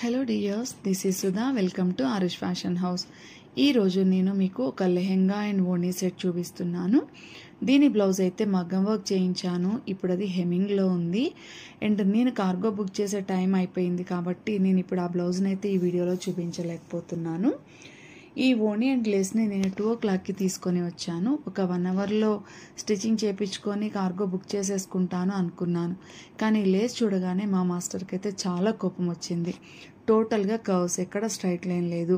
Hello dears, this is Sudha. Welcome to Aarush Fashion House. ఈరోజు నేను మీకు ఒక లెహెంగా అండ్ ఓణీ సెట్ చూపిస్తున్నాను. దీని బ్లౌజ్ అయితే మగ్గం వర్క్ చేయించాను. ఇప్పుడు అది హెమ్మింగ్లో ఉంది. అండ్ నేను కార్గో బుక్ చేసే టైం అయిపోయింది కాబట్టి నేను ఇప్పుడు ఆ బ్లౌజ్ని అయితే ఈ వీడియోలో చూపించలేకపోతున్నాను. ఈ ఓణీ అండ్ లేస్ని నేను 2 o'clockకి తీసుకొని వచ్చాను. ఒక 1 అవర్లో స్టిచ్చింగ్ చేయించుకొని కార్గో బుక్ చేసేసుకుంటాను అనుకున్నాను. కానీ లేస్ చూడగానే మా మాస్టర్కి అయితే చాలా కోపం వచ్చింది. టోటల్గా కర్వ్స్, ఎక్కడ స్ట్రైట్ లైన్ లేదు.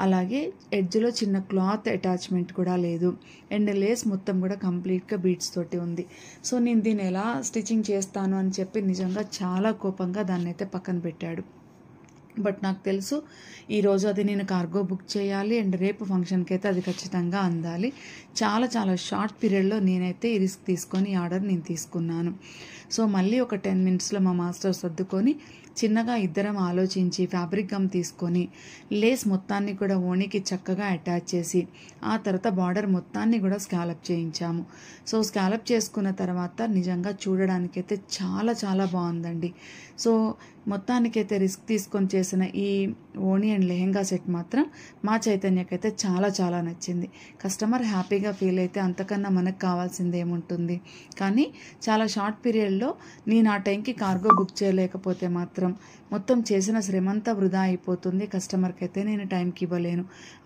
అలాగే ఎడ్జ్లో చిన్న క్లాత్ అటాచ్మెంట్ కూడా లేదు. అండ్ లేస్ మొత్తం కూడా కంప్లీట్గా బీడ్స్ తోటి ఉంది. సో నేను దీన్ని ఎలా స్టిచ్చింగ్ చేస్తాను అని చెప్పి నిజంగా చాలా కోపంగా దాన్ని అయితే పక్కన పెట్టాడు. బట్ నాకు తెలుసు ఈరోజు అది నేను కార్గో బుక్ చేయాలి అండ్ రేపు ఫంక్షన్కి అయితే అది ఖచ్చితంగా అందాలి. చాలా షార్ట్ పీరియడ్లో నేనైతే ఈ రిస్క్ తీసుకొని ఈ ఆర్డర్ నేను తీసుకున్నాను. సో మళ్ళీ ఒక 10 minutesలో మా మాస్టర్ సర్దుకొని చిన్నగా ఇద్దరం ఆలోచించి ఫ్యాబ్రిక్ గమ్ తీసుకొని లేస్ మొత్తాన్ని కూడా ఓణీకి చక్కగా అటాచ్ చేసి ఆ తర్వాత బార్డర్ మొత్తాన్ని కూడా స్కాలప్ చేయించాము. సో స్కాలప్ చేసుకున్న తర్వాత నిజంగా చూడడానికైతే చాలా బాగుందండి. సో మొత్తానికైతే రిస్క్ తీసుకొని చేసిన ఈ ఓణీ అండ్ లెహెంగా సెట్ మాత్రం మా చైతన్యకైతే చాలా నచ్చింది. కస్టమర్ హ్యాపీగా ఫీల్ అయితే అంతకన్నా మనకు కావాల్సింది ఏముంటుంది. కానీ చాలా షార్ట్ పీరియడ్లో నేను ఆ టైంకి కార్గో బుక్ చేయలేకపోతే మాత్రం మొత్తం చేసిన శ్రమంతా వృధా అయిపోతుంది. కస్టమర్కి అయితే నేను టైంకి ఇవ్వలేను.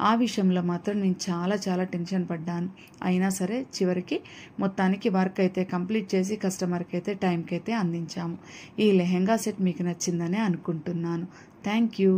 ఆ విషయంలో మాత్రం నేను చాలా టెన్షన్ పడ్డాను. అయినా సరే చివరికి మొత్తానికి వర్క్ అయితే కంప్లీట్ చేసి కస్టమర్కి అయితే టైంకి అయితే అందించాము. ఈ లెహెంగా సెట్ మీకు నచ్చిందనే అనుకుంటున్నాను. Thank you.